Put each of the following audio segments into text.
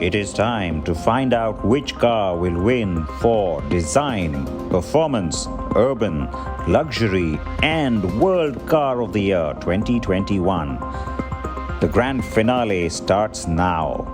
It is time to find out which car will win for design, performance, urban, luxury, and World Car of the Year 2021. The grand finale starts now.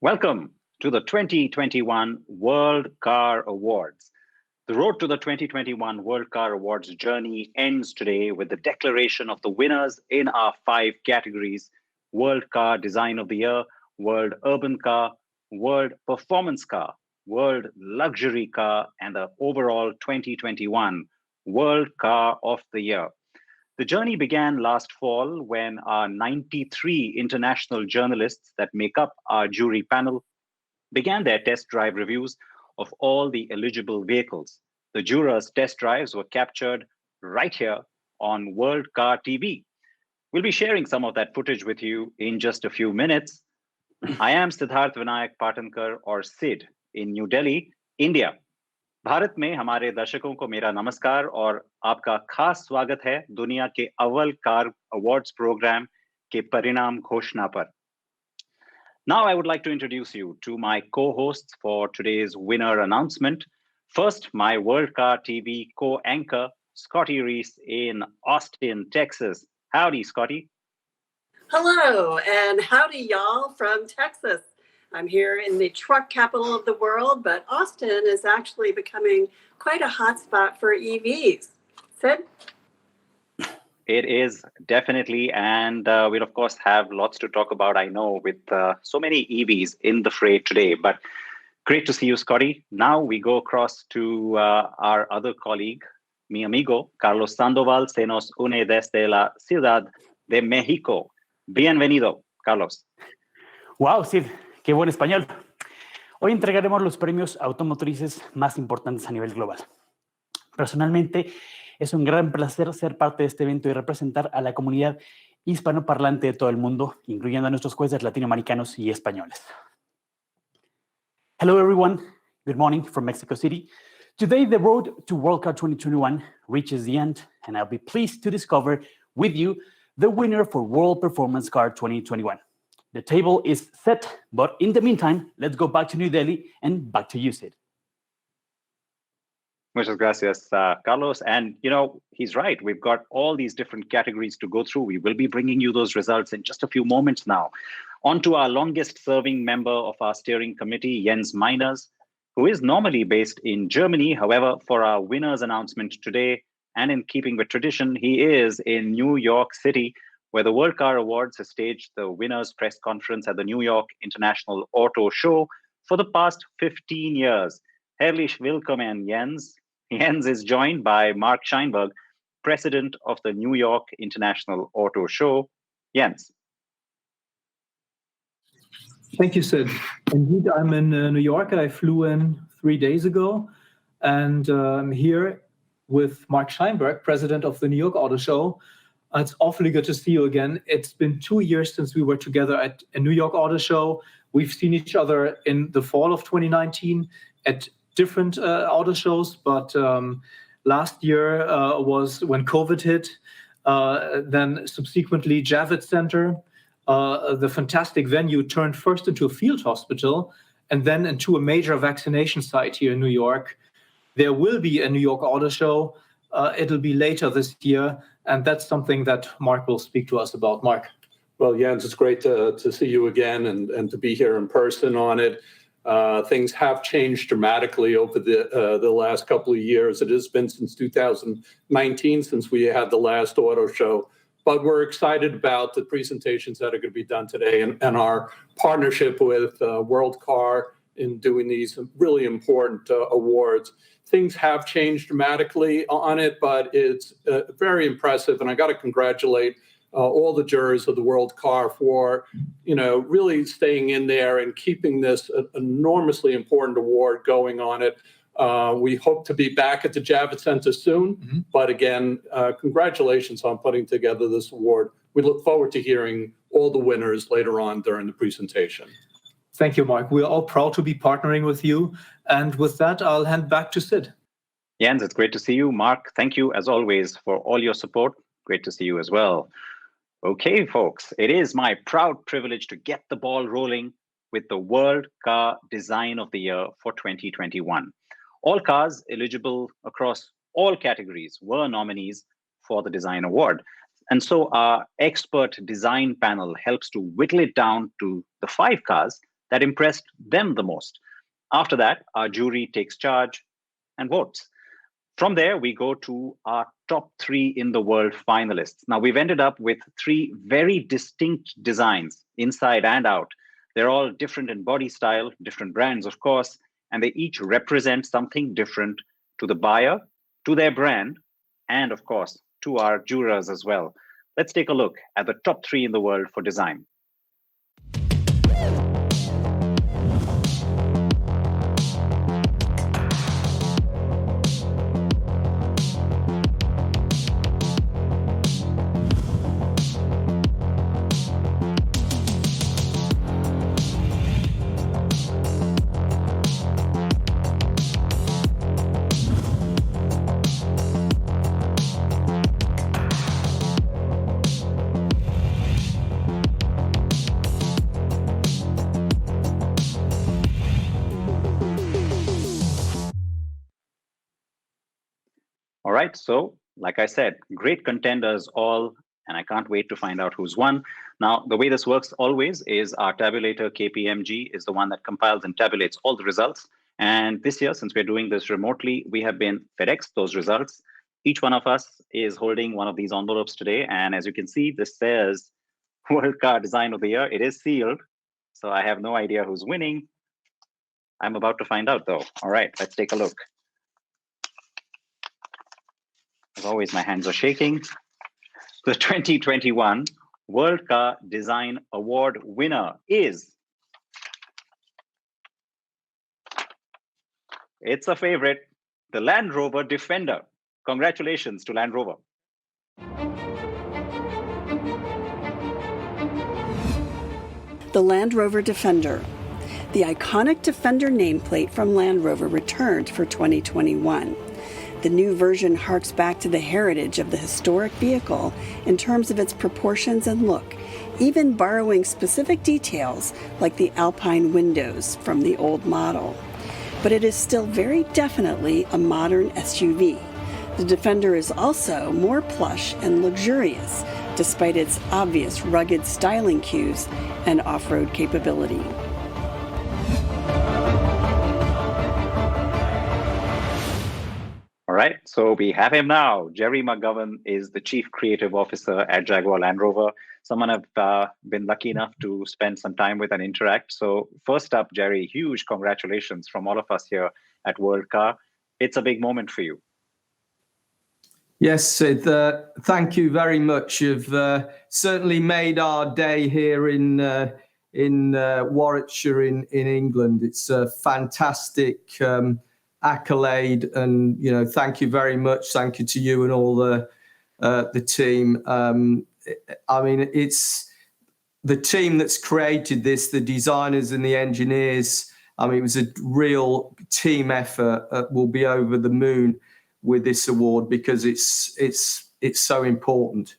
Welcome to the 2021 World Car Awards. The road to the 2021 World Car Awards journey ends today with the declaration of the winners in our 5 categories: World Car Design of the Year, World Urban Car, World Performance Car, World Luxury Car, and the overall 2021 World Car of the Year. The journey began last fall when our 93 international journalists that make up our jury panel began their test drive reviews of all the eligible vehicles. The jurors' test drives were captured right here on World Car TV. We'll be sharing some of that footage with you in just a few minutes. I am Siddharth Vinayak Patankar, or Sid, in New Delhi, India. Bharat में हमारे दर्शकों को मेरा नमस्कार और आपका खास स्वागत है दुनिया के अव्वल कार अवार्ड्स प्रोग्राम के परिणाम घोषणा पर. Now I would like to introduce you to my co-hosts for today's winner announcement. First, my World Car TV co-anchor, Scotty Reese in Austin, Texas. Howdy, Scotty. Hello, and howdy, y'all, from Texas. I'm here in the truck capital of the world, but Austin is actually becoming quite a hotspot for EVs. Sid? It is definitely, and we'll of course have lots to talk about, I know, with so many EVs in the fray today. But great to see you, Scotty. Now we go across to our other colleague, mi amigo, Carlos Sandoval, se nos une desde la Ciudad de México. Bienvenido, Carlos. Wow, Sid. ¡Qué buen español! Hoy entregaremos los premios automotrices más importantes a nivel global. Personalmente, es un gran placer ser parte de este evento y representar a la comunidad hispanoparlante de todo el mundo, incluyendo a nuestros jueces latinoamericanos y españoles. Hello, everyone. Good morning from Mexico City. Today, the road to World Car 2021 reaches the end, and I'll be pleased to discover with you the winner for World Performance Car 2021. The table is set, but in the meantime, let's go back to New Delhi and back to you, Sid. Muchas gracias, Carlos. And, you know, he's right. We've got all these different categories to go through. We will be bringing you those results in just a few moments now. On to our longest serving member of our steering committee, Jens Meiners, who is normally based in Germany. However, for our winners announcement today, and in keeping with tradition, he is in New York City, where the World Car Awards has staged the winners' press conference at the New York International Auto Show for the past 15 years. Herzlich willkommen, Jens. Jens is joined by Mark Scheinberg, president of the New York International Auto Show. Jens. Thank you, Sid. Indeed, I'm in New York. I flew in 3 days ago, and I'm here with Mark Scheinberg, president of the New York Auto Show. It's awfully good to see you again. It's been 2 years since we were together at a New York Auto Show. We've seen each other in the fall of 2019 at different auto shows, but last year was when COVID hit. Then subsequently, Javits Center, the fantastic venue, turned first into a field hospital and then into a major vaccination site here in New York. There will be a New York Auto Show. It'll be later this year, and that's something that Mark will speak to us about. Mark. Well, Jens, it's great to see you again and to be here in person on it. Things have changed dramatically over the last couple of years. It has been since 2019 since we had the last auto show. But we're excited about the presentations that are going to be done today and our partnership with World Car in doing these really important awards. Things have changed dramatically on it, but it's very impressive. And I got to congratulate all the jurors of the World Car for, really staying in there and keeping this enormously important award going on it. We hope to be back at the Javits Center soon. Mm-hmm. But again, congratulations on putting together this award. We look forward to hearing all the winners later on during the presentation. Thank you, Mark. We're all proud to be partnering with you. And with that, I'll hand back to Sid. Jens, it's great to see you. Mark, thank you as always for all your support. Great to see you as well. Okay, folks, it is my proud privilege to get the ball rolling with the World Car Design of the Year for 2021. All cars eligible across all categories were nominees for the Design Award. And so our expert design panel helps to whittle it down to the 5 cars that impressed them the most. After that, our jury takes charge and votes. From there, we go to our top 3 in the world finalists. Now, we've ended up with 3 very distinct designs, inside and out. They're all different in body style, different brands, of course, and they each represent something different to the buyer, to their brand, and of course, to our jurors as well. Let's take a look at the top 3 in the world for design. All right, so like I said, great contenders all, and I can't wait to find out who's won. Now, the way this works always is our tabulator KPMG is the one that compiles and tabulates all the results. And this year, since we're doing this remotely, we have been FedEx those results. Each one of us is holding one of these envelopes today. And as you can see, this says World Car Design of the Year. It is sealed, so I have no idea who's winning. I'm about to find out though. All right, let's take a look. As always, my hands are shaking. The 2021 World Car Design Award winner is... It's a favorite, the Land Rover Defender. Congratulations to Land Rover. The Land Rover Defender. The iconic Defender nameplate from Land Rover returned for 2021. The new version harks back to the heritage of the historic vehicle in terms of its proportions and look, even borrowing specific details like the Alpine windows from the old model. But it is still very definitely a modern SUV. The Defender is also more plush and luxurious, despite its obvious rugged styling cues and off-road capability. All right, so we have him now. Jerry McGovern is the Chief Creative Officer at Jaguar Land Rover, someone I've been lucky enough to spend some time with and interact. So first up, Jerry, huge congratulations from all of us here at World Car. It's a big moment for you. Yes, Sid, thank you very much. You've certainly made our day here in Warwickshire in England. It's a fantastic accolade, and thank you very much. Thank you to you and all the team. I mean, it's the team that's created this, the designers and the engineers. I mean, it was a real team effort. We'll be over the moon with this award because it's so important.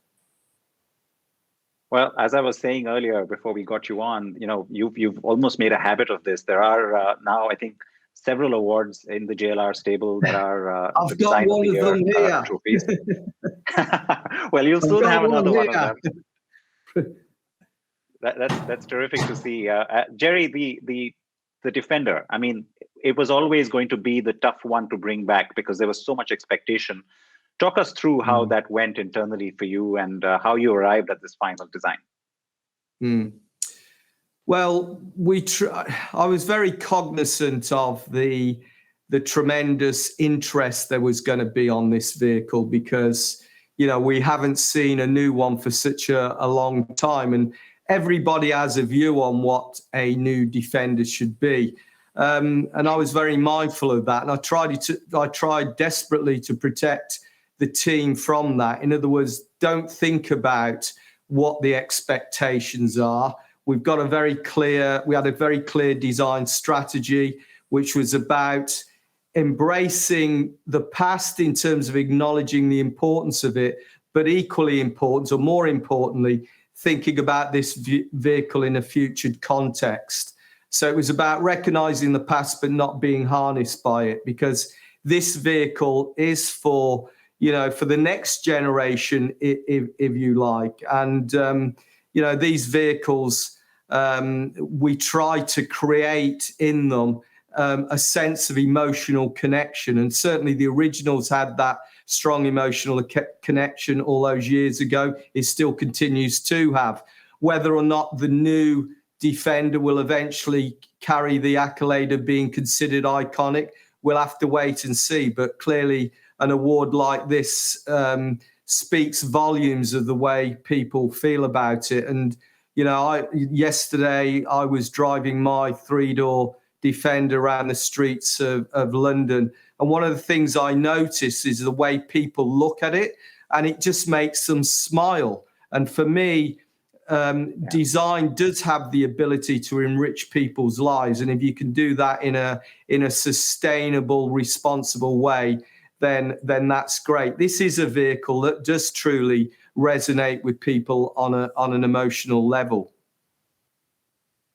Well, as I was saying earlier before we got you on, you've almost made a habit of this. There are now, I think, several awards in the JLR stable that are I've got one of them here. Trophies. Well, you'll soon have another one of them. That's terrific to see. Jerry, the Defender, I mean, it was always going to be the tough one to bring back because there was so much expectation. Talk us through how that went internally for you and how you arrived at this final design. Well, I was very cognizant of the tremendous interest there was going to be on this vehicle because, we haven't seen a new one for such a long time. And everybody has a view on what a new Defender should be. And I was very mindful of that. And I tried desperately to protect the team from that. In other words, don't think about what the expectations are. We had a very clear design strategy, which was about embracing the past in terms of acknowledging the importance of it, but equally important, or more importantly, thinking about this vehicle in a future context. So it was about recognizing the past, but not being harnessed by it, because this vehicle is for the next generation, if you like. And, these vehicles, we try to create in them a sense of emotional connection. And certainly the originals had that strong emotional connection all those years ago. It still continues to have. Whether or not the new Defender will eventually carry the accolade of being considered iconic, we'll have to wait and see. But clearly an award like this speaks volumes of the way people feel about it. And, yesterday I was driving my 3-door Defender around the streets of London. And one of the things I notice is the way people look at it, and it just makes them smile. And for me, design does have the ability to enrich people's lives. And if you can do that in a sustainable, responsible way, then that's great. This is a vehicle that does truly resonate with people on an emotional level.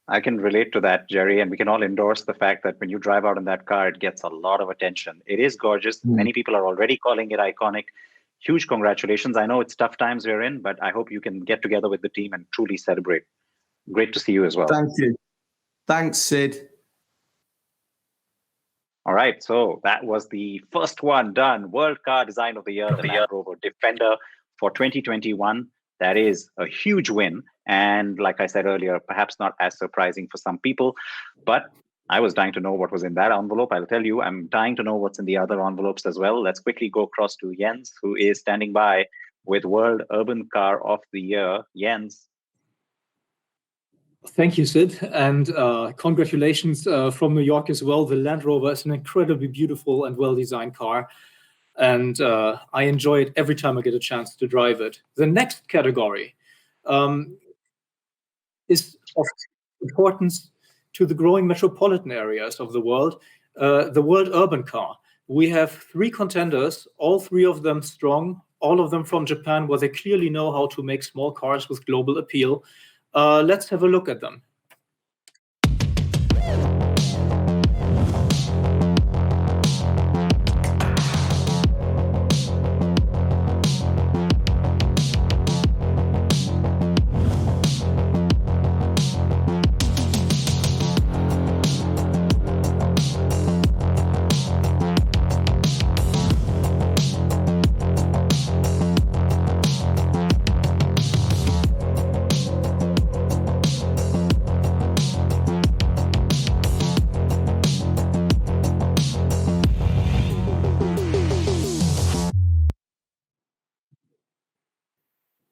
I can relate to that, Jerry, and we can all endorse the fact that when you drive out in that car, it gets a lot of attention. It is gorgeous. Many people are already calling it iconic. Huge congratulations. I know it's tough times we're in, but I hope you can get together with the team and truly celebrate. Great to see you as well. Thank you. Thanks, Sid. All right, so that was the first one done. World Car Design of the Year, the Land Rover Defender for 2021. That is a huge win. And like I said earlier, perhaps not as surprising for some people, but I was dying to know what was in that envelope. I'll tell you, I'm dying to know what's in the other envelopes as well. Let's quickly go across to Jens, who is standing by with World Urban Car of the Year. Jens. Thank you, Sid, and congratulations from New York as well. The Land Rover is an incredibly beautiful and well-designed car, and I enjoy it every time I get a chance to drive it. The next category is of importance to the growing metropolitan areas of the world, the World Urban Car. We have 3 contenders, all 3 of them strong, all of them from Japan, where they clearly know how to make small cars with global appeal. Let's have a look at them.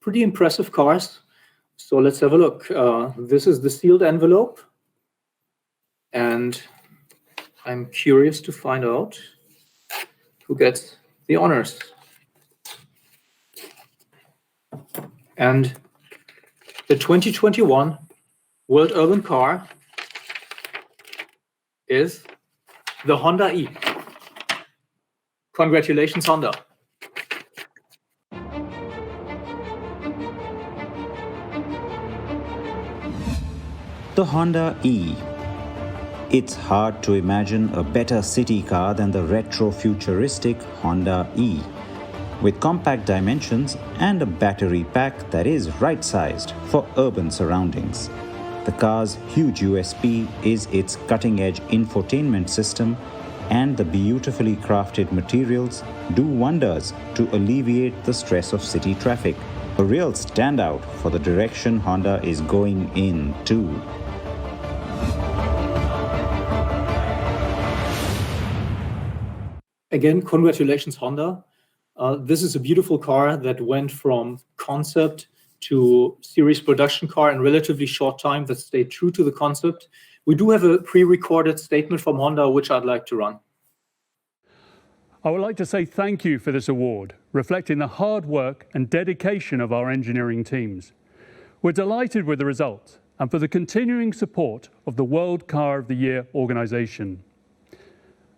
Pretty impressive cars. So let's have a look. This is the sealed envelope, and I'm curious to find out who gets the honors. And the 2021 World Urban Car is the Honda E. Congratulations, Honda. The Honda E. It's hard to imagine a better city car than the retro-futuristic Honda E. With compact dimensions and a battery pack that is right-sized for urban surroundings. The car's huge USP is its cutting-edge infotainment system, and the beautifully crafted materials do wonders to alleviate the stress of city traffic. A real standout for the direction Honda is going in too. Again, congratulations, Honda. This is a beautiful car that went from concept to series production car in relatively short time that stayed true to the concept. We do have a pre-recorded statement from Honda, which I'd like to run. I would like to say thank you for this award, reflecting the hard work and dedication of our engineering teams. We're delighted with the results and for the continuing support of the World Car of the Year organization.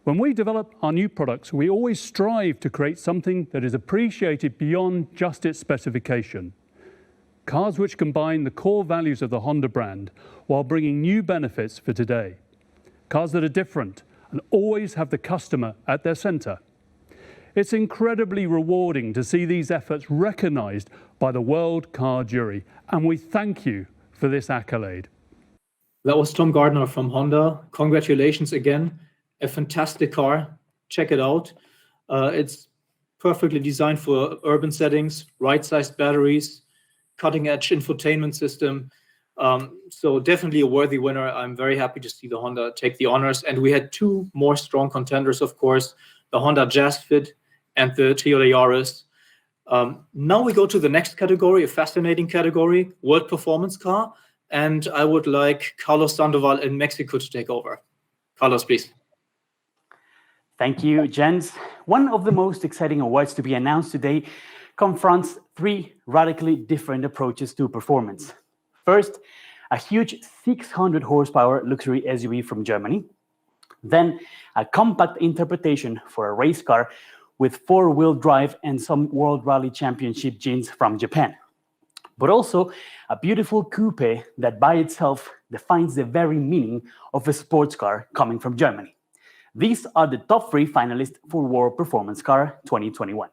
When we develop our new products, we always strive to create something that is appreciated beyond just its specification. Cars which combine the core values of the Honda brand while bringing new benefits for today. Cars that are different and always have the customer at their center. It's incredibly rewarding to see these efforts recognized by the World Car Jury, and we thank you for this accolade. That was Tom Gardner from Honda. Congratulations again. A fantastic car. Check it out. It's perfectly designed for urban settings, right-sized batteries, cutting-edge infotainment system. So definitely a worthy winner. I'm very happy to see the Honda take the honors. And we had two more strong contenders, of course, the Honda Jazz Fit and the Toyota Yaris. Now we go to the next category, a fascinating category, World Performance Car. And I would like Carlos Sandoval in Mexico to take over. Carlos, please. Thank you, Jens. One of the most exciting awards to be announced today confronts three radically different approaches to performance. First, a huge 600 horsepower luxury SUV from Germany. Then, a compact interpretation for a race car with four-wheel drive and some World Rally Championship genes from Japan. But also a beautiful coupe that by itself defines the very meaning of a sports car coming from Germany. These are the top three finalists for World Performance Car 2021.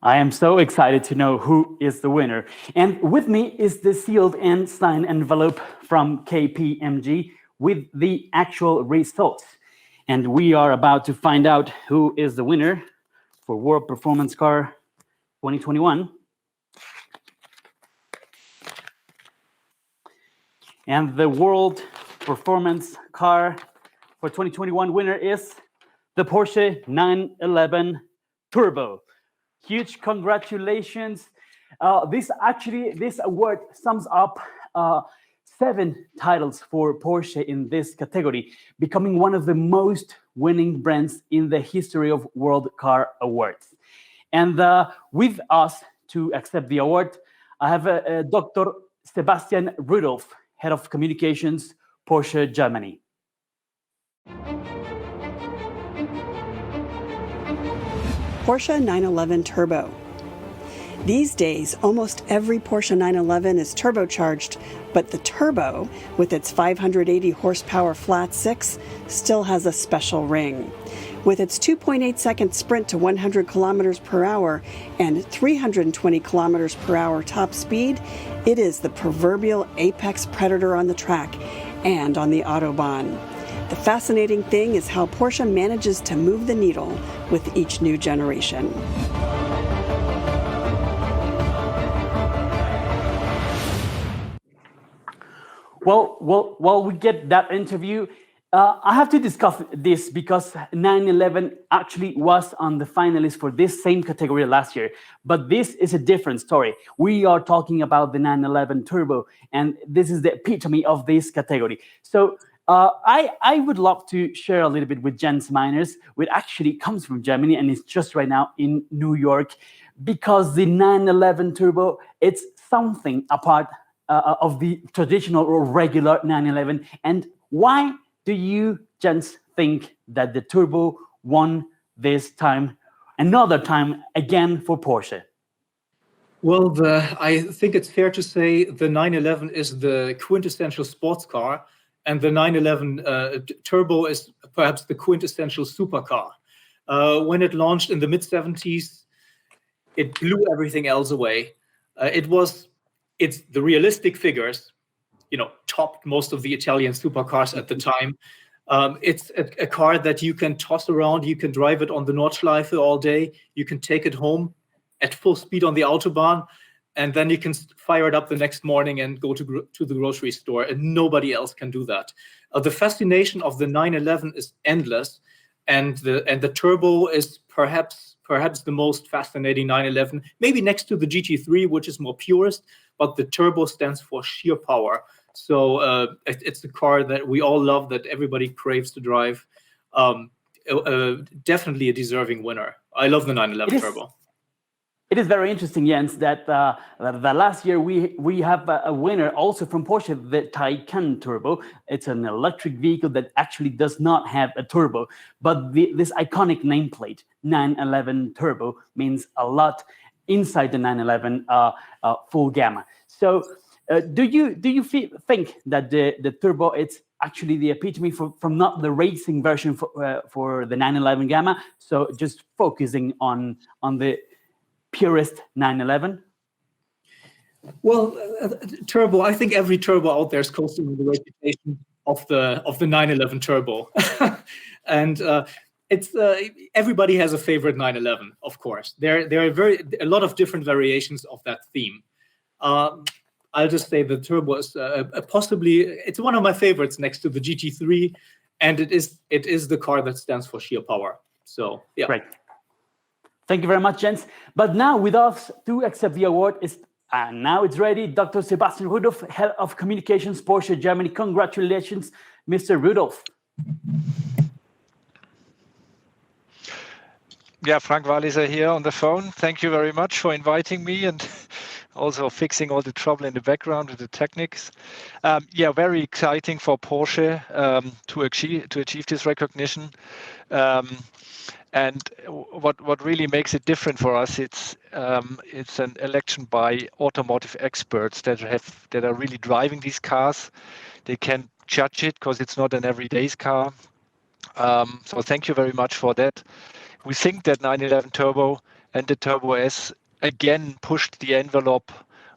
I am so excited to know who is the winner. And with me is the sealed and signed envelope from KPMG with the actual results. And we are about to find out who is the winner for World Performance Car 2021. And the World Performance Car for 2021 winner is the Porsche 911 Turbo. Huge congratulations. This award sums up 7 titles for Porsche in this category, becoming one of the most winning brands in the history of World Car Awards. And with us to accept the award, I have Dr. Sebastian Rudolph, Head of Communications, Porsche Germany. Porsche 911 Turbo. These days, almost every Porsche 911 is turbocharged, but the Turbo, with its 580 horsepower flat six, still has a special ring. With its 2.8-second sprint to 100 kilometers per hour and 320 kilometers per hour top speed, it is the proverbial apex predator on the track and on the Autobahn. The fascinating thing is how Porsche manages to move the needle with each new generation. Well, while we get that interview, I have to discuss this because 911 actually was on the finalist for this same category last year. But this is a different story. We are talking about the 911 Turbo, and this is the epitome of this category. So I would love to share a little bit with Jens Miners, which actually comes from Germany and is just right now in New York, because the 911 Turbo, it's something apart of the traditional or regular 911. And why do you, Jens, think that the Turbo won this time, another time again for Porsche? Well, I think it's fair to say the 911 is the quintessential sports car. and the 911 Turbo is perhaps the quintessential supercar. When it launched in the mid-70s, it blew everything else away. It's the realistic figures, topped most of the Italian supercars at the time. It's a car that you can toss around. You can drive it on the Nordschleife all day. You can take it home at full speed on the Autobahn, and then you can fire it up the next morning and go to the grocery store, and nobody else can do that. The fascination of the 911 is endless, and the Turbo is perhaps the most fascinating 911, maybe next to the GT3, which is more purist, but the Turbo stands for sheer power. So it's a car that we all love, that everybody craves to drive. Definitely a deserving winner. I love the 911 Turbo. It is very interesting, Jens, that the last year we have a winner also from Porsche, the Taycan Turbo. It's an electric vehicle that actually does not have a turbo, but this iconic nameplate, 911 Turbo, means a lot inside the 911 full gamma. So do you think that the Turbo it's actually the epitome from not the racing version for the 911 gamma, so just focusing on the purest 911? Well, Turbo, I think every Turbo out there is coasting with the reputation of the 911 Turbo. And it's everybody has a favorite 911, of course. There are a lot of different variations of that theme. I'll just say the Turbo is possibly, it's one of my favorites next to the GT3, and it is the car that stands for sheer power. So yeah. Right. Thank you very much, Jens. But now with us to accept the award is, now it's ready, Dr. Sebastian Rudolph, Head of Communications, Porsche Germany. Congratulations, Mr. Rudolph. Yeah, Frank Walliser here on the phone. Thank you very much for inviting me and also fixing all the trouble in the background with the techniques. Yeah, very exciting for Porsche to achieve this recognition. And what really makes it different for us, it's an election by automotive experts that are really driving these cars. They can judge it because it's not an everyday's car. So thank you very much for that. We think that 911 Turbo and the Turbo S again pushed the envelope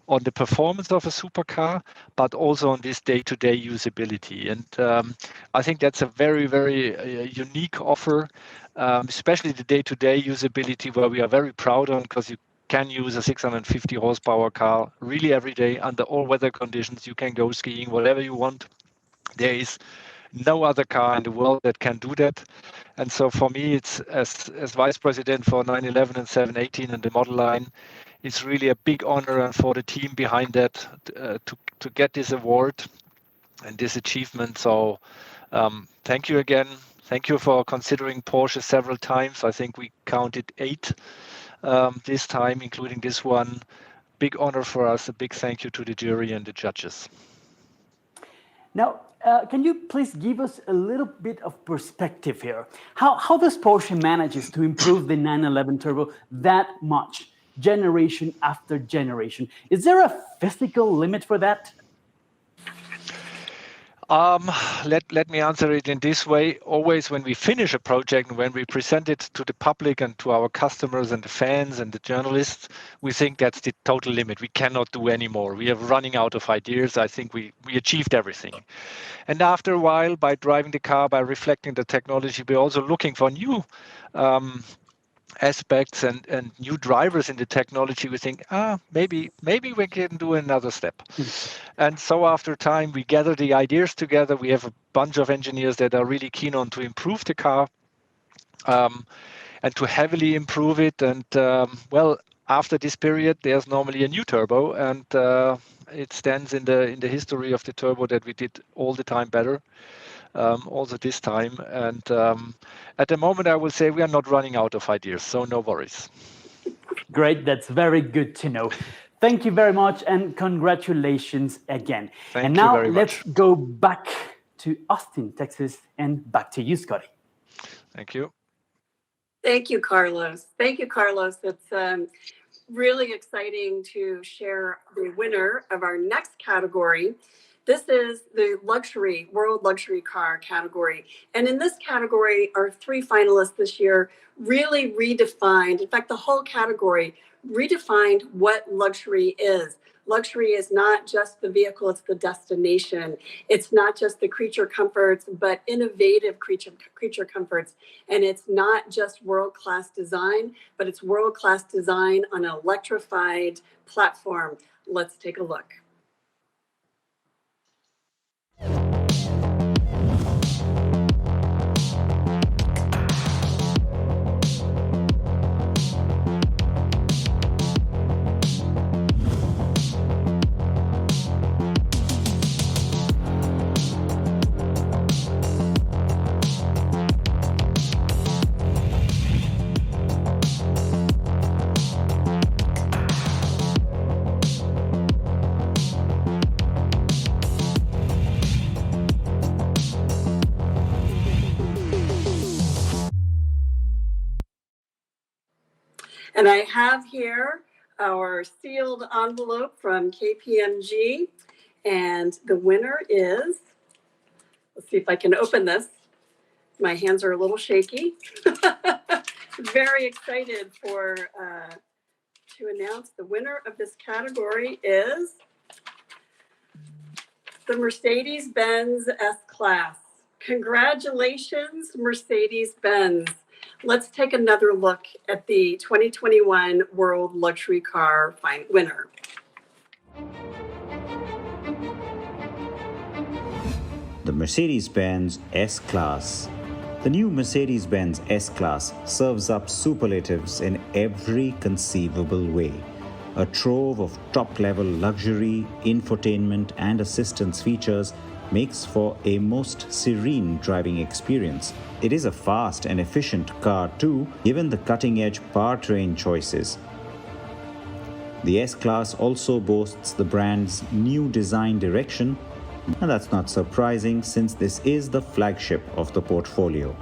on the performance of a supercar, but also on this day-to-day usability. And I think that's a very, very unique offer, especially the day-to-day usability, where we are very proud on, because you can use a 650 horsepower car really every day under all weather conditions. You can go skiing, whatever you want. There is no other car in the world that can do that. And so for me, it's as vice president for 911 and 718 and the model line, it's really a big honor, and for the team behind that to get this award and this achievement. So thank you again. Thank you for considering Porsche several times. I think we counted 8 this time, including this one. Big honor for us. A big thank you to the jury and the judges. Now, can you please give us a little bit of perspective here? How does Porsche manages to improve the 911 Turbo that much, generation after generation? Is there a physical limit for that? Let me answer it in this way. Always when we finish a project and when we present it to the public and to our customers and the fans and the journalists, we think that's the total limit. We cannot do any more. We are running out of ideas. I think we achieved everything. And after a while, by driving the car, by reflecting the technology, we're also looking for new aspects and new drivers in the technology. We think, maybe we can do another step. And so after time, we gather the ideas together. We have a bunch of engineers that are really keen on to improve the car and to heavily improve it. And well, after this period, there's normally a new turbo, and it stands in the history of the turbo that we did all the time better. Also this time, and at the moment I will say we are not running out of ideas, so no worries. Great, that's very good to know. Thank you very much, and congratulations again. Thank you very much. Let's go back to Austin, Texas, and back to you, Scotty. Thank you. Thank you, Carlos. Thank you, Carlos. It's really exciting to share the winner of our next category, This is the world luxury car category. And in this category, our 3 finalists this year really redefined, in fact, the whole category redefined what luxury is. Luxury is not just the vehicle, it's the destination. It's not just the creature comforts, but innovative creature comforts. And it's not just world-class design, but it's world-class design on an electrified platform. Let's take a look. And I have here our sealed envelope from KPMG. And the winner is, let's see if I can open this. My hands are a little shaky. Very excited to announce the winner of this category is the Mercedes-Benz S-Class. Congratulations, Mercedes-Benz. Let's take another look at the 2021 World Luxury Car winner. The Mercedes-Benz S-Class. The new Mercedes-Benz S-Class serves up superlatives in every conceivable way. A trove of top-level luxury, infotainment, and assistance features makes for a most serene driving experience. It is a fast and efficient car too, given the cutting-edge powertrain choices. The S-Class also boasts the brand's new design direction, and that's not surprising since this is the flagship of the portfolio.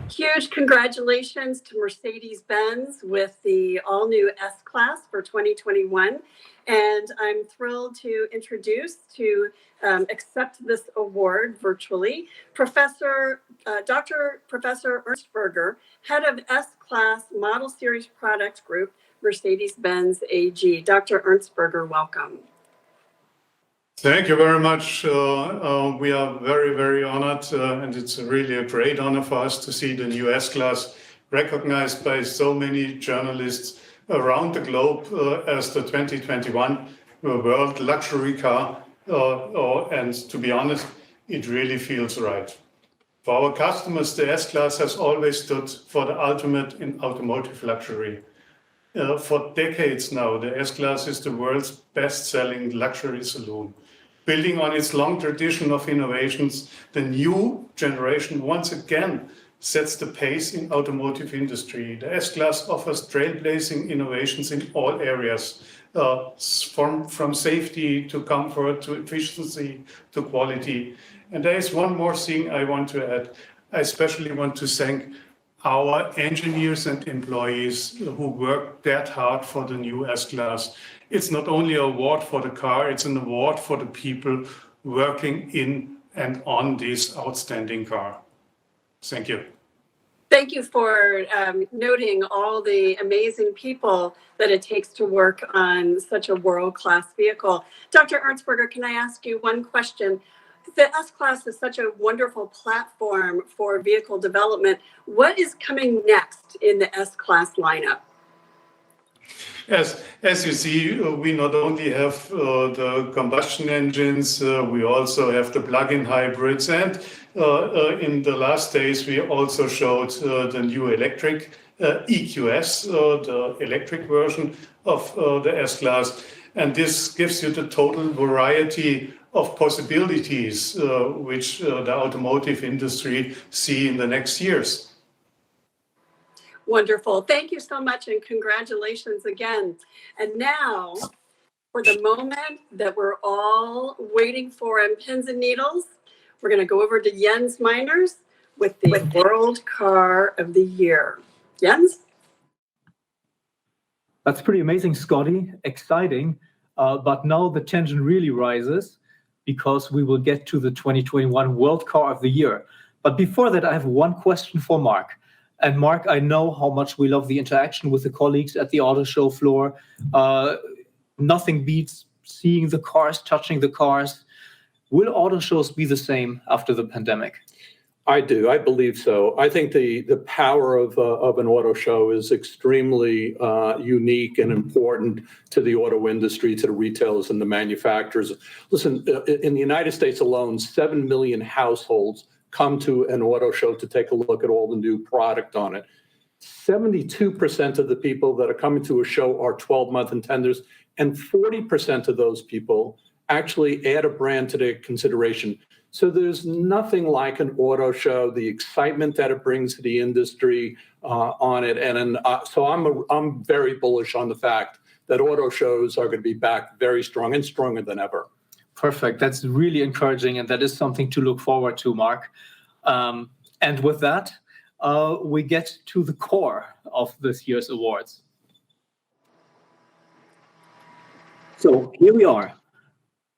Huge congratulations to Mercedes-Benz with the all-new S-Class for 2021. And I'm thrilled to introduce, to accept this award virtually, Dr. Professor Ernst Berger, head of S-Class Model Series Product Group, Mercedes-Benz AG. Dr. Ernst Berger, welcome. Thank you very much. We are very, very honored, and it's really a great honor for us to see the new S-Class recognized by so many journalists around the globe as the 2021 World Luxury Car. And to be honest, it really feels right. For our customers, the S-Class has always stood for the ultimate in automotive luxury. For decades now, the S-Class is the world's best-selling luxury saloon. Building on its long tradition of innovations, the new generation once again sets the pace in automotive industry. The S-Class offers trailblazing innovations in all areas, from safety to comfort to efficiency to quality. And there is one more thing I want to add. I especially want to thank our engineers and employees who worked that hard for the new S-Class. It's not only an award for the car, it's an award for the people working in and on this outstanding car. Thank you. Thank you for noting all the amazing people that it takes to work on such a world-class vehicle. Dr. Ernst Berger, can I ask you one question? The S-Class is such a wonderful platform for vehicle development. What is coming next in the S-Class lineup? As you see, we not only have the combustion engines, we also have the plug-in hybrids, and in the last days we also showed the new electric EQS, the electric version of the S-Class, and this gives you the total variety of possibilities which the automotive industry see in the next years. Wonderful. Thank you so much and congratulations again. And now for the moment that we're all waiting for on pins and needles, we're going to go over to Jens Meiners with the World Car of the Year. Jens? That's pretty amazing, Scotty. Exciting. But now the tension really rises because we will get to the 2021 World Car of the Year. But before that, I have one question for Mark. And Mark, I know how much we love the interaction with the colleagues at the auto show floor. Nothing beats seeing the cars, touching the cars. Will auto shows be the same after the pandemic? I do. I believe so. I think the power of an auto show is extremely unique and important to the auto industry, to the retailers and the manufacturers. Listen, in the United States alone, 7 million households come to an auto show to take a look at all the new product on it. 72% of the people that are coming to a show are 12-month contenders, and 40% of those people actually add a brand to their consideration. So there's nothing like an auto show, the excitement that it brings to the industry on it. And so I'm very bullish on the fact that auto shows are going to be back very strong and stronger than ever. Perfect. That's really encouraging. And that is something to look forward to, Mark. And with that, we get to the core of this year's awards. So here we are,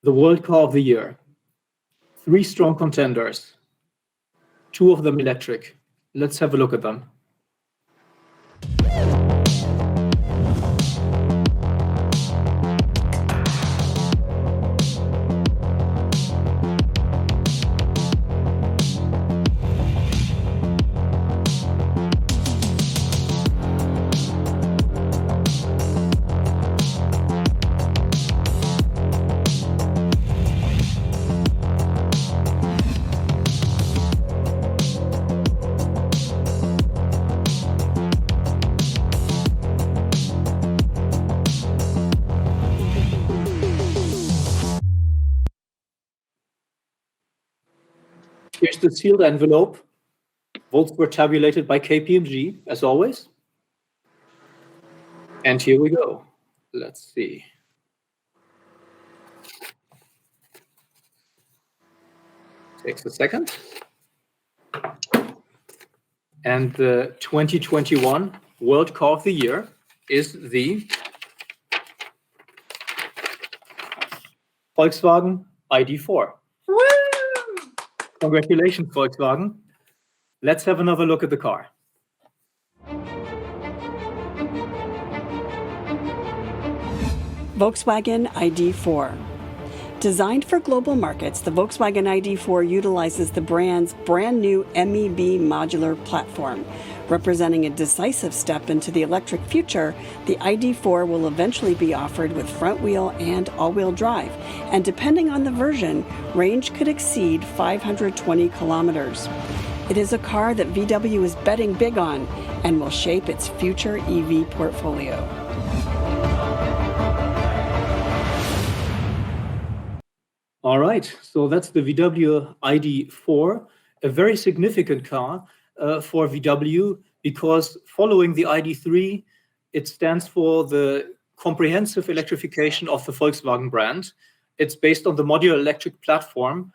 the World Car of the Year. 3 strong contenders, 2 of them electric. Let's have a look at them. Here's the sealed envelope. Votes were tabulated by KPMG, as always. And here we go. Let's see. Takes a second. And the 2021 World Car of the Year is the Volkswagen ID.4. Congratulations, Volkswagen. Let's have another look at the car. Volkswagen ID.4. Designed for global markets, the Volkswagen ID.4 utilizes the brand's brand new MEB modular platform. Representing a decisive step into the electric future, the ID.4 will eventually be offered with front-wheel and all-wheel drive, and depending on the version, range could exceed 520 kilometers. It is a car that VW is betting big on and will shape its future EV portfolio. All right, so that's the VW ID.4, a very significant car for VW because following the ID.3, it stands for the comprehensive electrification of the Volkswagen brand. It's based on the modular electric platform,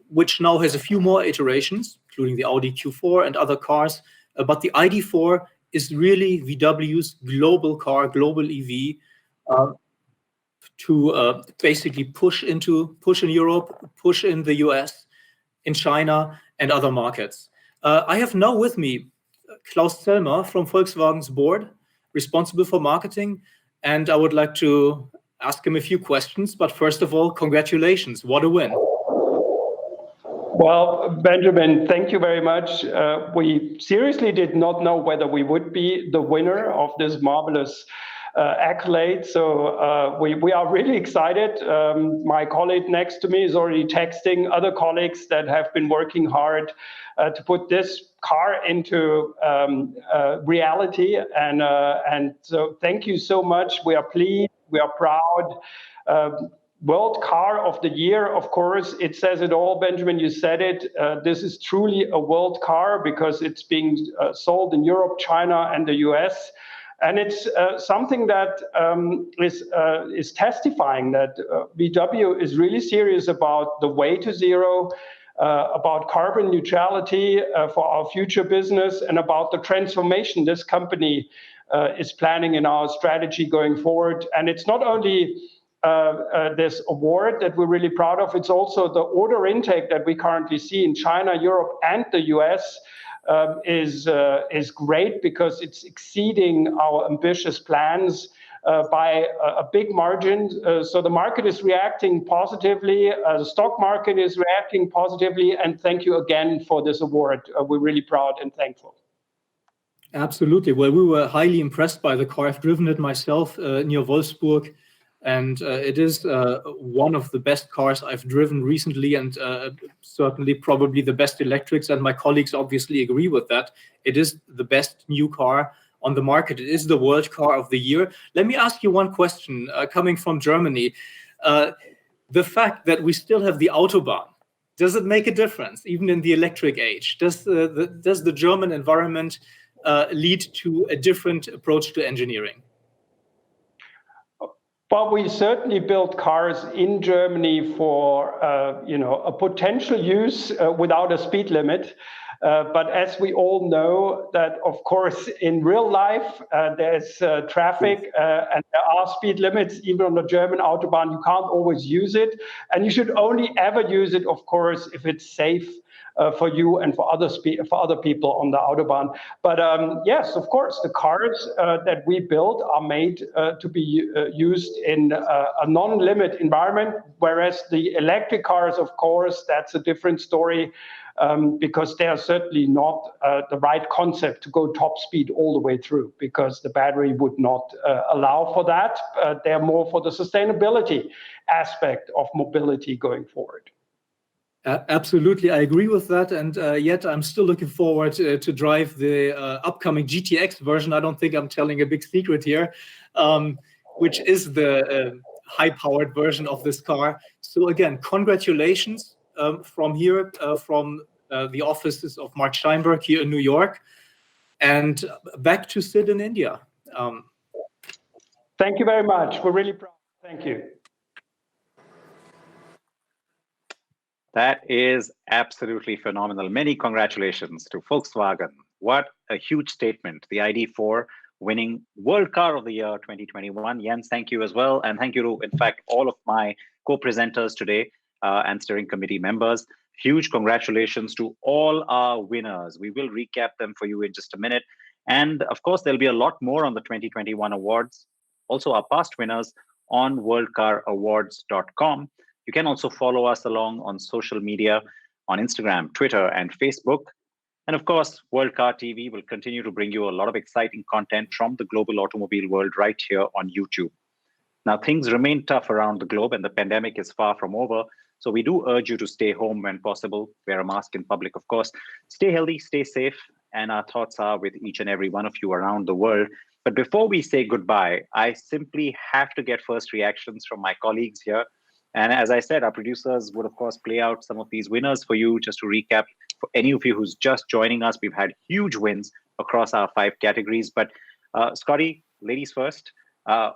which now has a few more iterations, including the Audi Q4 and other cars. But the ID.4 is really VW's global car, global EV, to basically push in Europe, push in the US, in China, and other markets. I have now with me Klaus Zellmer from Volkswagen's board, responsible for marketing, and I would like to ask him a few questions. But first of all, congratulations. What a win. Well, Benjamin, thank you very much. We seriously did not know whether we would be the winner of this marvelous accolade. So we are really excited. My colleague next to me is already texting other colleagues that have been working hard to put this car into reality. And so thank you so much. We are pleased. We are proud. World Car of the Year, of course, it says it all. Benjamin, you said it. This is truly a world car because it's being sold in Europe, China, and the US. And it's something that is testifying that VW is really serious about the way to zero, about carbon neutrality for our future business, and about the transformation this company is planning in our strategy going forward. And it's not only this award that we're really proud of. It's also the order intake that we currently see in China, Europe, and the US is great because it's exceeding our ambitious plans by a big margin. So the market is reacting positively. The stock market is reacting positively. And thank you again for this award. We're really proud and thankful. Absolutely. Well, we were highly impressed by the car. I've driven it myself near Wolfsburg, and it is one of the best cars I've driven recently, and certainly probably the best electrics. And my colleagues obviously agree with that. It is the best new car on the market. It is the world car of the year. Let me ask you one question coming from Germany. The fact that we still have the Autobahn, does it make a difference, even in the electric age? Does the German environment lead to a different approach to engineering? Well, we certainly build cars in Germany for a potential use without a speed limit. But as we all know, that of course in real life there's traffic and there are speed limits even on the German Autobahn. You can't always use it, and you should only ever use it, of course, if it's safe for you and for other people on the Autobahn. But yes, of course, the cars that we build are made to be used in a non-limit environment, whereas the electric cars, of course, that's a different story. Because they are certainly not the right concept to go top speed all the way through, because the battery would not allow for that. They're more for the sustainability aspect of mobility going forward. Absolutely, I agree with that, and yet I'm still looking forward to drive the upcoming GTX version. I don't think I'm telling a big secret here, which is the high-powered version of this car. So again, congratulations. From here, from the offices of Mark Steinberg here in New York, and back to Sid in India. Thank you very much. We're really proud. Thank you. That is absolutely phenomenal. Many congratulations to Volkswagen. What a huge statement. The ID.4 winning World Car of the Year 2021. Jens, thank you as well. And thank you to, in fact, all of my co-presenters today. And steering committee members. Huge congratulations to all our winners. We will recap them for you in just a minute. And of course, there'll be a lot more on the 2021 awards. Also, our past winners on worldcarawards.com. You can also follow us along on social media on Instagram, Twitter, and Facebook. And of course, World Car TV will continue to bring you a lot of exciting content from the global automobile world right here on YouTube. Now, things remain tough around the globe and the pandemic is far from over. So we do urge you to stay home when possible, wear a mask in public, of course, stay healthy, stay safe, and our thoughts are with each and every one of you around the world. But before we say goodbye, I simply have to get first reactions from my colleagues here. And as I said, our producers would, of course, play out some of these winners for you. Just to recap, for any of you who's just joining us, we've had huge wins across our 5 categories. But Scotty, ladies first,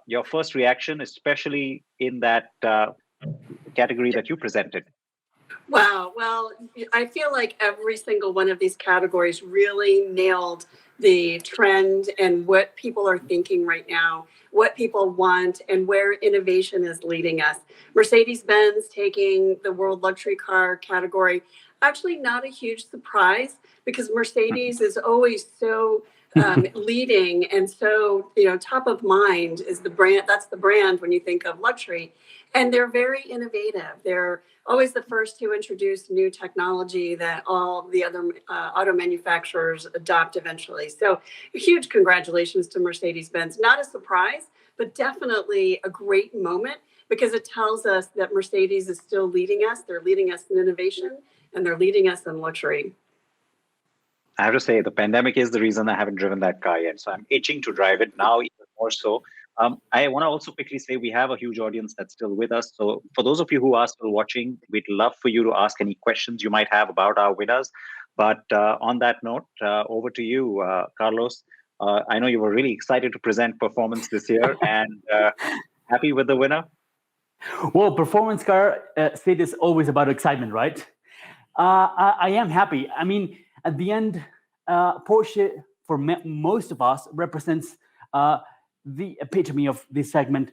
your first reaction, especially in that category that you presented. Wow. Well, I feel like every single one of these categories really nailed the trend and what people are thinking right now, what people want, and where innovation is leading us. Mercedes-Benz taking the world luxury car category, actually not a huge surprise, because Mercedes is always so leading and so top of mind is the brand. That's the brand when you think of luxury. And they're very innovative. They're always the first to introduce new technology that all the other auto manufacturers adopt eventually. So huge congratulations to Mercedes-Benz. Not a surprise, but definitely a great moment, because it tells us that Mercedes is still leading us. They're leading us in innovation, and they're leading us in luxury. I have to say, the pandemic is the reason I haven't driven that car yet. So I'm itching to drive it now, even more so. I want to also quickly say we have a huge audience that's still with us. So for those of you who are still watching, we'd love for you to ask any questions you might have about our winners. But on that note, over to you, Carlos. I know you were really excited to present performance this year and happy with the winner. Well, performance car, Sid, is always about excitement, right? I am happy. I mean, at the end, Porsche, for most of us, represents the epitome of this segment.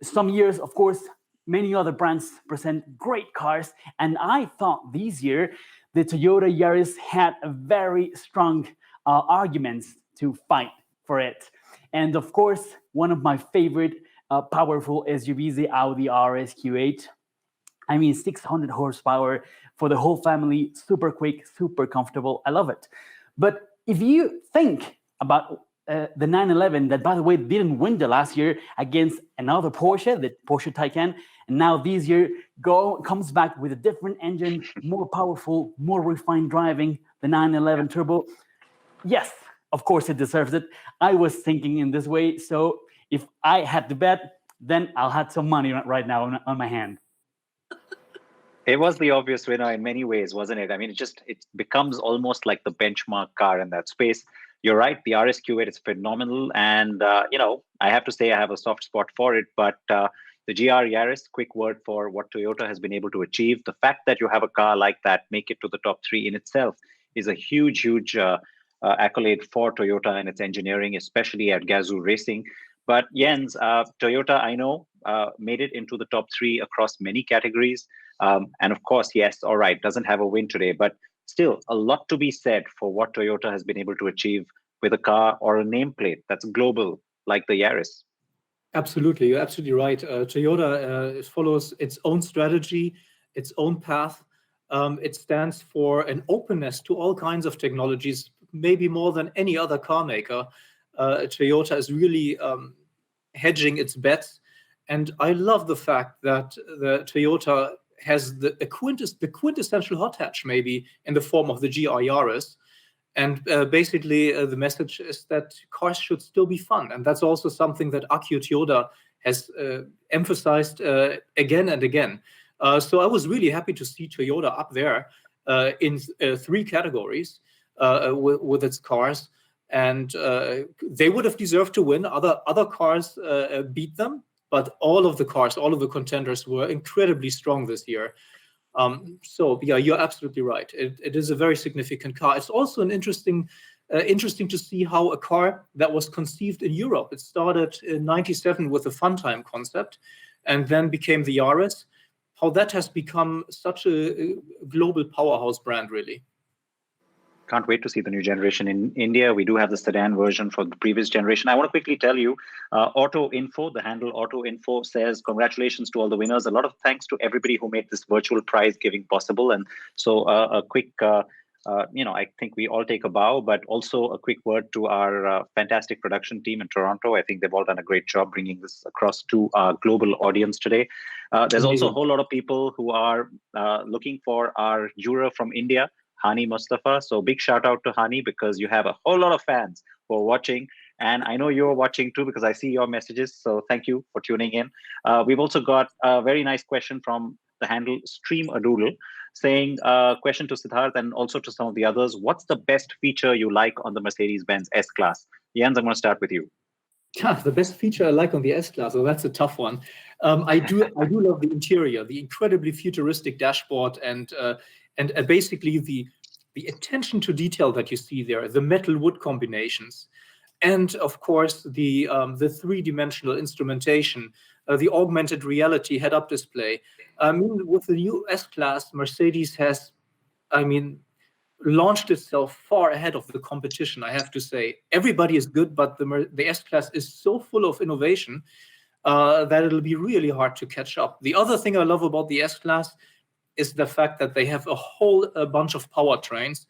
Some years, of course, many other brands present great cars, and I thought this year the Toyota Yaris had a very strong arguments to fight for it. And of course, one of my favorite powerful SUVs, the Audi RS Q8. I mean, 600 horsepower for the whole family, super quick, super comfortable. I love it. But if you think about the 911, that by the way didn't win the last year against another Porsche, the Porsche Taycan, and now this year comes back with a different engine, more powerful, more refined driving, the 911 Turbo. Yes, of course it deserves it. I was thinking in this way, so if I had to bet, then I'll have some money right now on my hand. It was the obvious winner in many ways, wasn't it? I mean, it becomes almost like the benchmark car in that space. You're right, the RS Q8 is phenomenal. And, I have to say I have a soft spot for it. But the GR Yaris, quick word for what Toyota has been able to achieve. The fact that you have a car like that, make it to the top 3 in itself, is a huge accolade for Toyota and its engineering, especially at Gazoo Racing. But Jens, Toyota, I know, made it into the top 3 across many categories. And of course, yes, all right, doesn't have a win today, but still a lot to be said for what Toyota has been able to achieve with a car or a nameplate that's global, like the Yaris. Absolutely, you're absolutely right. Toyota follows its own strategy, its own path. It stands for an openness to all kinds of technologies, maybe more than any other car maker. Toyota is really hedging its bets. And I love the fact that the Toyota has the quintessential hot hatch, maybe, in the form of the GR Yaris. And basically, the message is that cars should still be fun. And that's also something that Akio Toyoda has emphasized again and again. So I was really happy to see Toyota up there in 3 categories with its cars. And they would have deserved to win. Other cars beat them. But all of the contenders were incredibly strong this year. So yeah, you're absolutely right. It is a very significant car. It's also interesting to see how a car that was conceived in Europe. It started in '97 with the Funtime concept, and then became the Yaris. How that has become such a global powerhouse brand, really. Can't wait to see the new generation in India. We do have the sedan version for the previous generation. I want to quickly tell you, Auto Info, the handle Auto Info, says congratulations to all the winners. A lot of thanks to everybody who made this virtual prize giving possible. And so a quick, I think we all take a bow, but also a quick word to our fantastic production team in Toronto. I think they've all done a great job bringing this across to our global audience today. There's also a whole lot of people who are looking for our juror from India, Hani Mustafa. So big shout out to Hani, because you have a whole lot of fans who are watching. And I know you're watching too, because I see your messages. So thank you for tuning in. We've also got a very nice question from the handle Stream a Doodle, saying question to Siddharth and also to some of the others. What's the best feature you like on the Mercedes-Benz S-Class? Jens, I'm going to start with you. Yeah, the best feature I like on the S-Class, well, that's a tough one. I do love the interior, the incredibly futuristic dashboard, and basically the attention to detail that you see there, the metal-wood combinations, and of course the 3-dimensional instrumentation, the augmented reality head-up display. I mean, with the new S-Class, Mercedes has, launched itself far ahead of the competition, I have to say. Everybody is good, but the S-Class is so full of innovation that it'll be really hard to catch up. The other thing I love about the S-Class is the fact that they have a whole bunch of powertrains,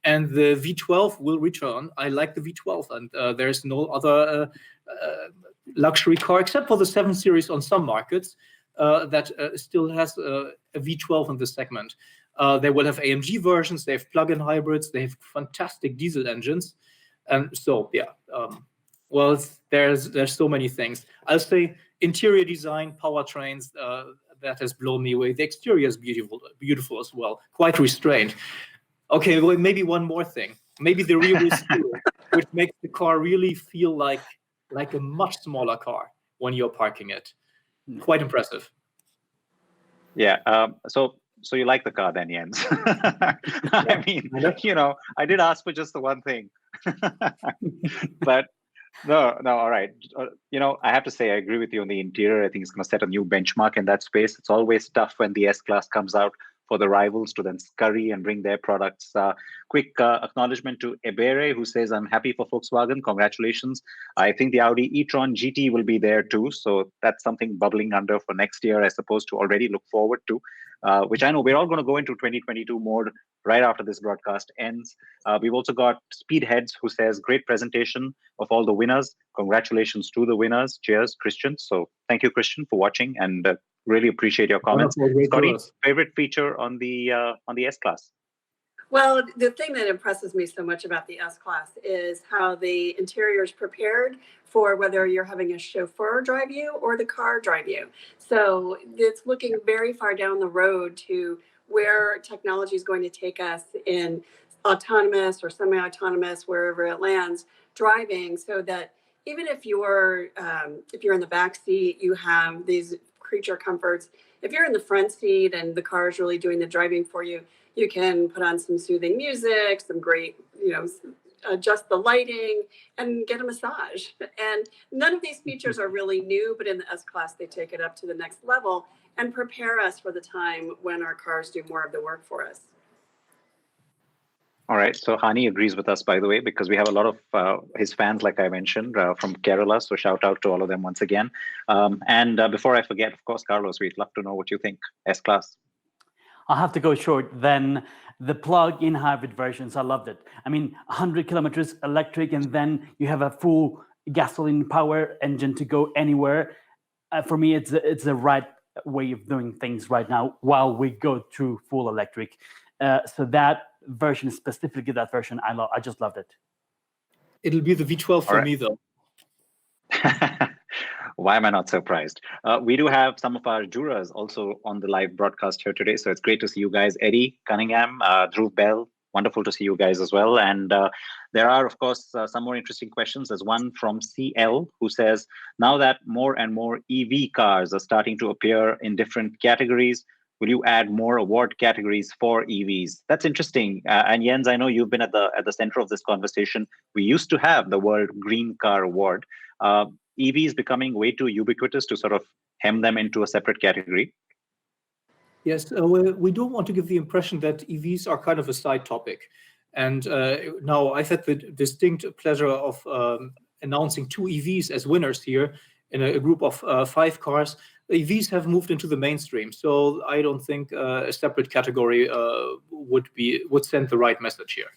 and the V12 will return. I like the V12, and there's no other luxury car except for the 7 Series on some markets that still has a V12 in the segment. They will have AMG versions, they have plug-in hybrids, they have fantastic diesel engines. And so, yeah, there's so many things. I'll say interior design, powertrains, that has blown me away. The exterior is beautiful as well, quite restrained. Okay, well, maybe one more thing. Maybe the rear wheel steering, which makes the car really feel like a much smaller car when you're parking it. Quite impressive. Yeah. So you like the car then, Jens? I mean, I did ask for just the one thing, but No, all right. I have to say, I agree with you on the interior. I think it's going to set a new benchmark in that space. It's always tough when the S-Class comes out for the rivals to then scurry and bring their products. Quick acknowledgement to Ebere, who says, I'm happy for Volkswagen. Congratulations. I think the Audi e-tron GT will be there too. So that's something bubbling under for next year, I suppose, to already look forward to, which I know we're all going to go into 2022 mode right after this broadcast ends. We've also got Speedheads, who says, great presentation of all the winners. Congratulations to the winners. Cheers, Christian. So thank you, Christian, for watching, and really appreciate your comments. Scotty, favorite feature on the S-Class? Well, the thing that impresses me so much about the S-Class is how the interior is prepared for whether you're having a chauffeur drive you or the car drive you. So it's looking very far down the road to where technology is going to take us in autonomous or semi-autonomous, wherever it lands, driving, so that even if you're in the back seat, you have these creature comforts. If you're in the front seat and the car is really doing the driving for you, you can put on some soothing music, some great, adjust the lighting and get a massage. And none of these features are really new, but in the S-Class, they take it up to the next level and prepare us for the time when our cars do more of the work for us. All right. So Hani agrees with us, by the way, because we have a lot of his fans, like I mentioned, from Kerala. So shout out to all of them once again. And before I forget, of course, Carlos, we'd love to know what you think. S-Class. I'll have to go short. Then the plug-in hybrid versions, I loved it. I mean, 100 kilometers electric, and then you have a full gasoline power engine to go anywhere. For me, it's the right way of doing things right now while we go through full electric. So that version, specifically that version, I just loved it. It'll be the V12 for me, though. Why am I not surprised? We do have some of our jurors also on the live broadcast here today. So it's great to see you guys. Eddie Cunningham, Dhruv Bell, wonderful to see you guys as well. And there are, of course, some more interesting questions. There's one from CL who says, now that more and more EV cars are starting to appear in different categories, will you add more award categories for EVs? That's interesting. And Jens, I know you've been at the center of this conversation. We used to have the World Green Car Award. EVs becoming way too ubiquitous to sort of hem them into a separate category. Yes, we don't want to give the impression that EVs are kind of a side topic. And now I've had the distinct pleasure of announcing 2 EVs as winners here in a group of 5 cars. EVs have moved into the mainstream, so I don't think a separate category would send the right message here.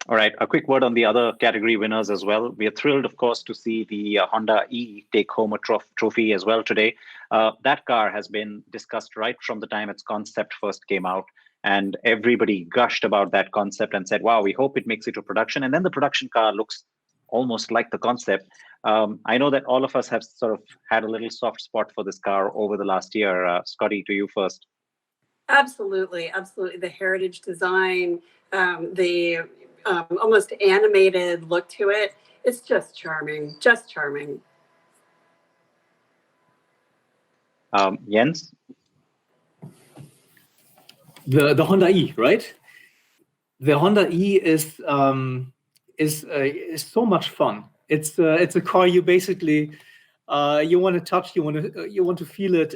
All right, a quick word on the other category winners as well. We are thrilled, of course, to see the Honda E take home a trophy as well today. That car has been discussed right from the time its concept first came out, and everybody gushed about that concept and said, wow, we hope it makes it to production. And then the production car looks almost like the concept. I know that all of us have sort of had a little soft spot for this car over the last year. Scotty, to you first. Absolutely, absolutely. The heritage design, the almost animated look to it. It's just charming, just charming. Jens? The Honda E, right? The Honda E is so much fun. It's a car you basically you want to touch, you want to feel it.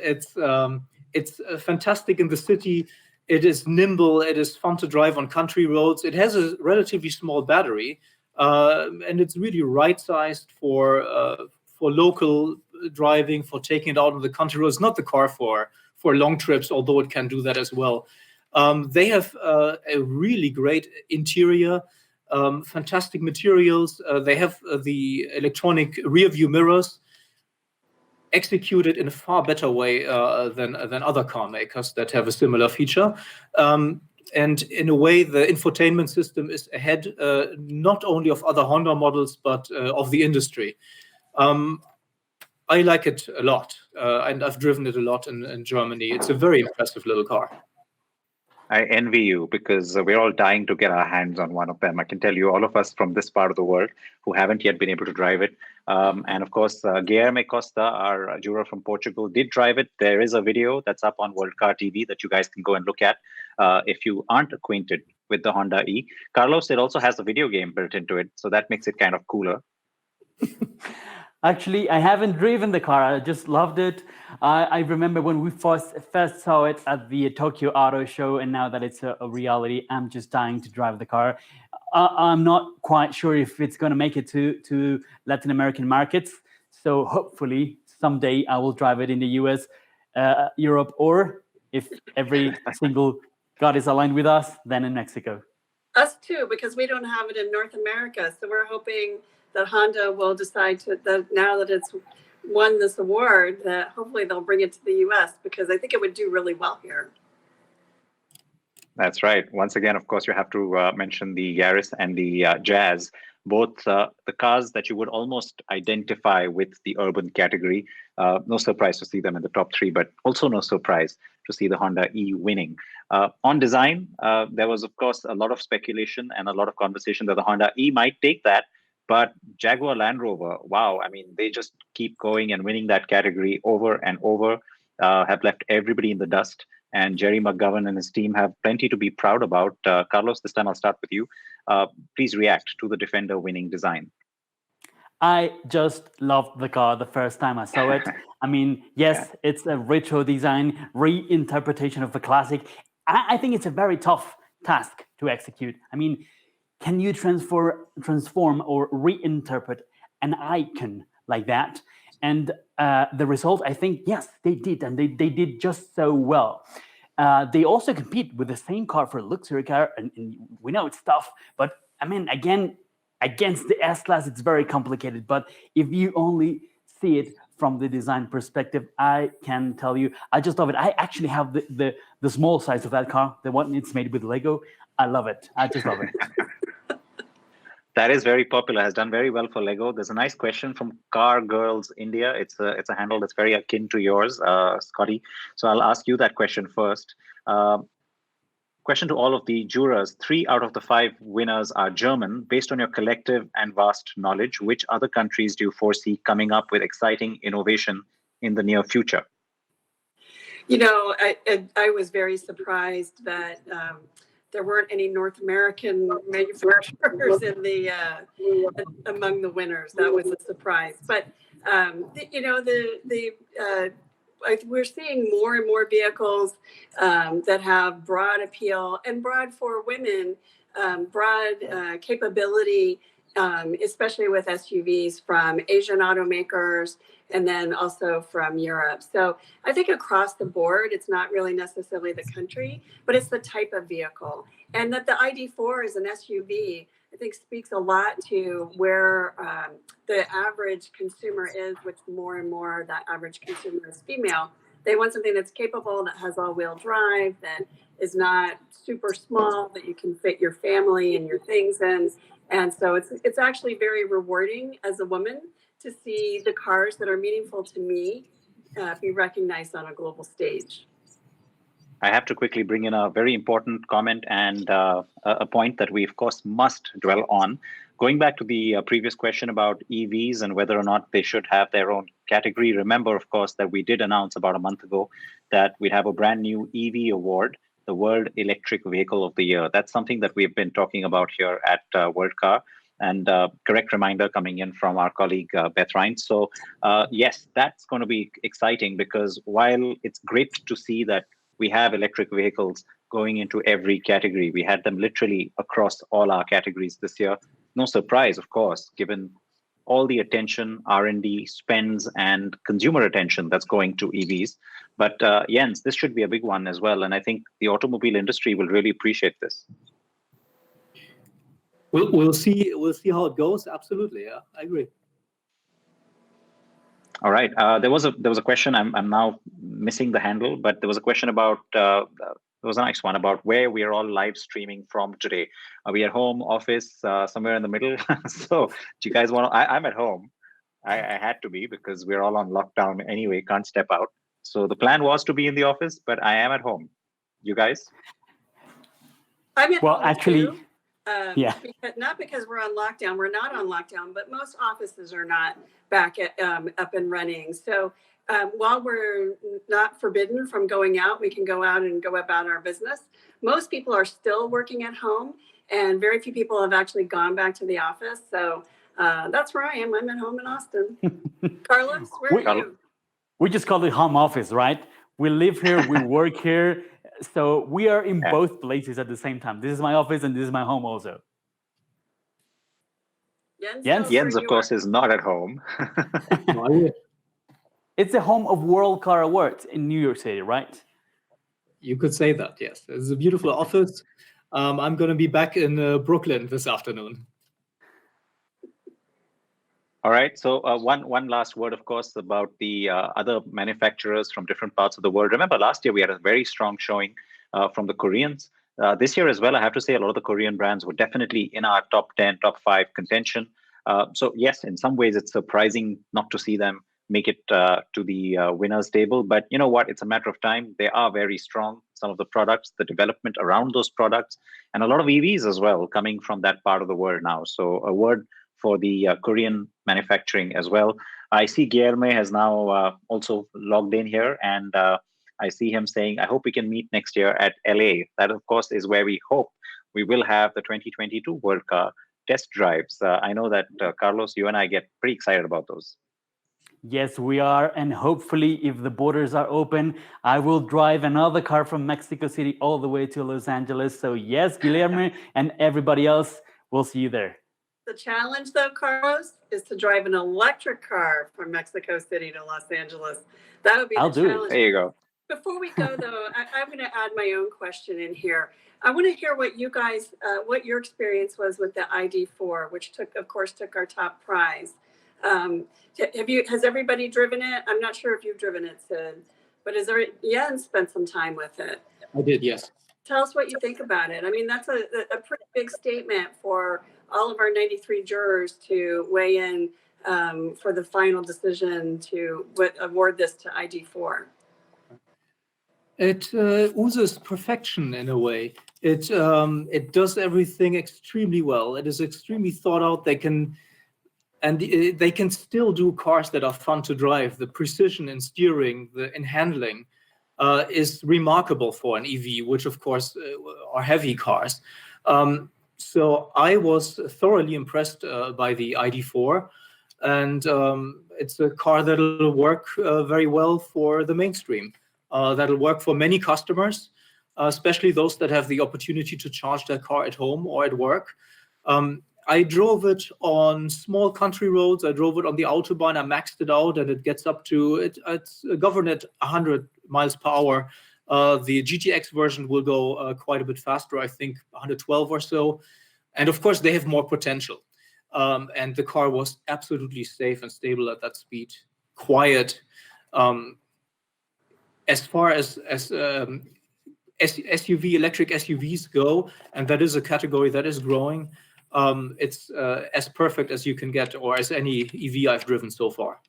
It's fantastic in the city. It is nimble. It is fun to drive on country roads. It has a relatively small battery, and it's really right-sized for local driving, for taking it out on the country roads. Not the car for long trips, although it can do that as well. They have a really great interior, fantastic materials. They have the electronic rear view mirrors, executed in a far better way than other car makers that have a similar feature. And in a way, the infotainment system is ahead not only of other Honda models, but of the industry. I like it a lot, and I've driven it a lot in Germany. It's a very impressive little car. I envy you because we're all dying to get our hands on one of them. I can tell you, all of us from this part of the world who haven't yet been able to drive it. And of course, Guilherme Costa, our juror from Portugal, did drive it. There is a video that's up on World Car TV that you guys can go and look at if you aren't acquainted with the Honda E. Carlos, it also has a video game built into it, so that makes it kind of cooler. Actually, I haven't driven the car. I just loved it. I remember when we first saw it at the Tokyo Auto Show, and now that it's a reality, I'm just dying to drive the car. I'm not quite sure if it's going to make it to Latin American markets. So hopefully someday I will drive it in the US, Europe, or if every single God is aligned with us, then in Mexico. Us too, because we don't have it in North America. So we're hoping that Honda will decide that now that it's won this award, that hopefully they'll bring it to the US, because I think it would do really well here. That's right. Once again, of course, you have to mention the Yaris and the Jazz, both the cars that you would almost identify with the urban category. No surprise to see them in the top three, but also no surprise to see the Honda E winning. On design, there was, of course, a lot of speculation and a lot of conversation that the Honda E might take that. But Jaguar Land Rover, wow, I mean, they just keep going and winning that category over and over, have left everybody in the dust. And Jerry McGovern and his team have plenty to be proud about. Carlos, this time I'll start with you. Please react to the Defender winning design. I just loved the car the first time I saw it. I mean, yes, it's a retro design, reinterpretation of the classic. I think it's a very tough task to execute. I mean, can you transform or reinterpret an icon like that? And the result, I think, yes, they did. And they did just so well. They also compete with the same car for a luxury car. And we know it's tough. But, I mean, again, against the S-Class, it's very complicated. But if you only see it from the design perspective, I can tell you, I just love it. I actually have the small size of that car, the one it's made with Lego. I love it. I just love it. That is very popular, has done very well for Lego. There's a nice question from Car Girls India. It's a handle that's very akin to yours, Scotty. So I'll ask you that question first. Question to all of the jurors. 3 out of the 5 winners are German. Based on your collective and vast knowledge, which other countries do you foresee coming up with exciting innovation in the near future? You know, I was very surprised that there weren't any North American manufacturers in the among the winners. That was a surprise. But you know, we're seeing more and more vehicles that have broad appeal and broad for women, broad capability, especially with SUVs from Asian automakers and then also from Europe. So I think across the board, it's not really necessarily the country, but it's the type of vehicle. And that the ID.4 is an SUV, I think speaks a lot to where the average consumer is, which more and more that average consumer is female. They want something that's capable, that has all-wheel drive, that is not super small, that you can fit your family and your things in. And so it's actually very rewarding as a woman to see the cars that are meaningful to me be recognized on a global stage. I have to quickly bring in a very important comment and a point that we, of course, must dwell on. Going back to the previous question about EVs and whether or not they should have their own category, remember, of course, that we did announce about a month ago that we'd have a brand new EV award, the World Electric Vehicle of the Year. That's something that we've been talking about here at World Car. And correct reminder coming in from our colleague Beth Rines. So yes, that's going to be exciting, because while it's great to see that we have electric vehicles going into every category, we had them literally across all our categories this year. No surprise, of course, given all the attention, R&D spends and consumer attention that's going to EVs. But Jens, this should be a big one as well. And I think the automobile industry will really appreciate this. We'll see how it goes. Absolutely, yeah, I agree. All right. There was a question. I'm now missing the handle, but there was a question about. There was a nice one about where we are all live streaming from today. Are we at home, office, somewhere in the middle? So, do you guys want to? I'm at home. I had to be, because we're all on lockdown anyway. Can't step out. So the plan was to be in the office, but I am at home. You guys? I'm at home actually. Too. Yeah. Not because we're on lockdown. We're not on lockdown, but most offices are not back up and running. So while we're not forbidden from going out, we can go out and go about our business. most people are still working at home, and very few people have actually gone back to the office. So that's where I am. I'm at home in Austin. Carlos, where are you? We just call it home office, right? We live here, we work here. So we are in both places at the same time. This is my office and this is my home also. Jens, of course, is not at home. It's the home of World Car Awards in New York City, right? You could say that, yes. It's a beautiful office. I'm going to be back in Brooklyn this afternoon. All right. So one last word, of course, about the other manufacturers from different parts of the world. Remember, last year we had a very strong showing from the Koreans. This year as well, I have to say, a lot of the Korean brands were definitely in our top 10, top 5 contention. So yes, in some ways, it's surprising not to see them make it to the winners table. But you know what? It's a matter of time. They are very strong. Some of the products, the development around those products, and a lot of EVs as well coming from that part of the world now. So a word for the Korean manufacturing as well. I see Guilherme has now also logged in here, and I see him saying, I hope we can meet next year at LA. That, of course, is where we hope we will have the 2022 World Car test drives. I know that, Carlos, you and I get pretty excited about those. Yes, we are. And hopefully, if the borders are open, I will drive another car from Mexico City all the way to Los Angeles. So yes, Guilherme and everybody else, we'll see you there. The challenge, though, Carlos, is to drive an electric car from Mexico City to Los Angeles. That would be the challenge. There you go. Before we go, though, I'm going to add my own question in here. I want to hear what you guys, what your experience was with the ID.4, which of course, took our top prize. Has everybody driven it? I'm not sure if you've driven it, Sid, but Jens spent some time with it. I did, yes. Tell us what you think about it. I mean, that's a pretty big statement for all of our 93 jurors to weigh in for the final decision to award this to ID.4. It oozes perfection in a way. It does everything extremely well. It is extremely thought out. They can still do cars that are fun to drive. The precision in steering, in handling, is remarkable for an EV, which of course are heavy cars. So I was thoroughly impressed by the ID.4, and it's a car that'll work very well for the mainstream. That'll work for many customers, especially those that have the opportunity to charge their car at home or at work. I drove it on small country roads. I drove it on the Autobahn. I maxed it out, and it gets up to, it's governed at 100 miles per hour. The GTX version will go quite a bit faster, I think 112 or so. And of course, they have more potential. And the car was absolutely safe and stable at that speed, quiet. As far as SUV, electric SUVs go, and that is a category that is growing, it's as perfect as you can get, or as any EV I've driven so far.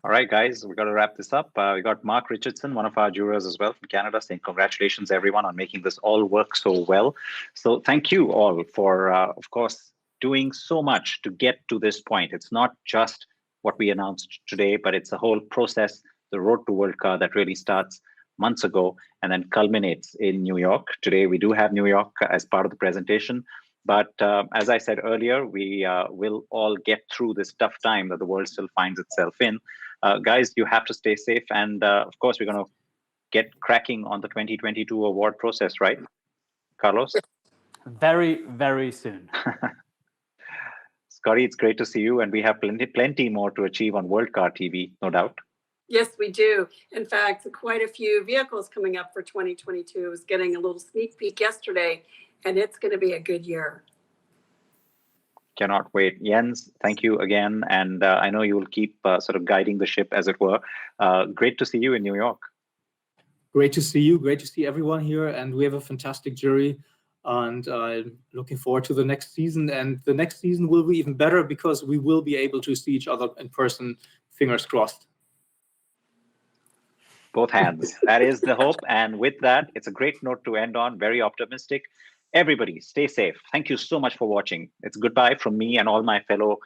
All right, guys, we got to wrap this up. We got Mark Richardson, one of our jurors as well from Canada, saying congratulations, everyone, on making this all work so well. So thank you all for, of course, doing so much to get to this point. It's not just what we announced today, but it's a whole process, the road to World Car that really starts months ago and then culminates in New York. Today, we do have New York as part of the presentation. But as I said earlier, we will all get through this tough time that the world still finds itself in. Guys, you have to stay safe. And of course, we're going to get cracking on the 2022 award process, right? Carlos? Very, very soon. Scotty, it's great to see you. And we have plenty more to achieve on World Car TV, no doubt. Yes, we do. In fact, quite a few vehicles coming up for 2022. I was getting a little sneak peek yesterday, and it's going to be a good year. Cannot wait. Jens, thank you again. And I know you will keep sort of guiding the ship, as it were. Great to see you in New York. Great to see you. Great to see everyone here. And we have a fantastic jury. And looking forward to the next season. And the next season will be even better because we will be able to see each other in person. Fingers crossed. Both hands. That is the hope. And with that, it's a great note to end on. Very optimistic. Everybody, stay safe. Thank you so much for watching. It's goodbye from me and all my fellow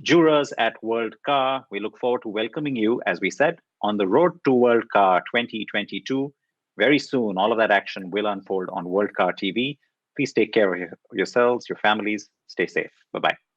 jurors at World Car. We look forward to welcoming you, as we said, on the road to World Car 2022 Very soon, all of that action will unfold on World Car TV. Please take care of yourselves, your families. Stay safe. Bye-bye.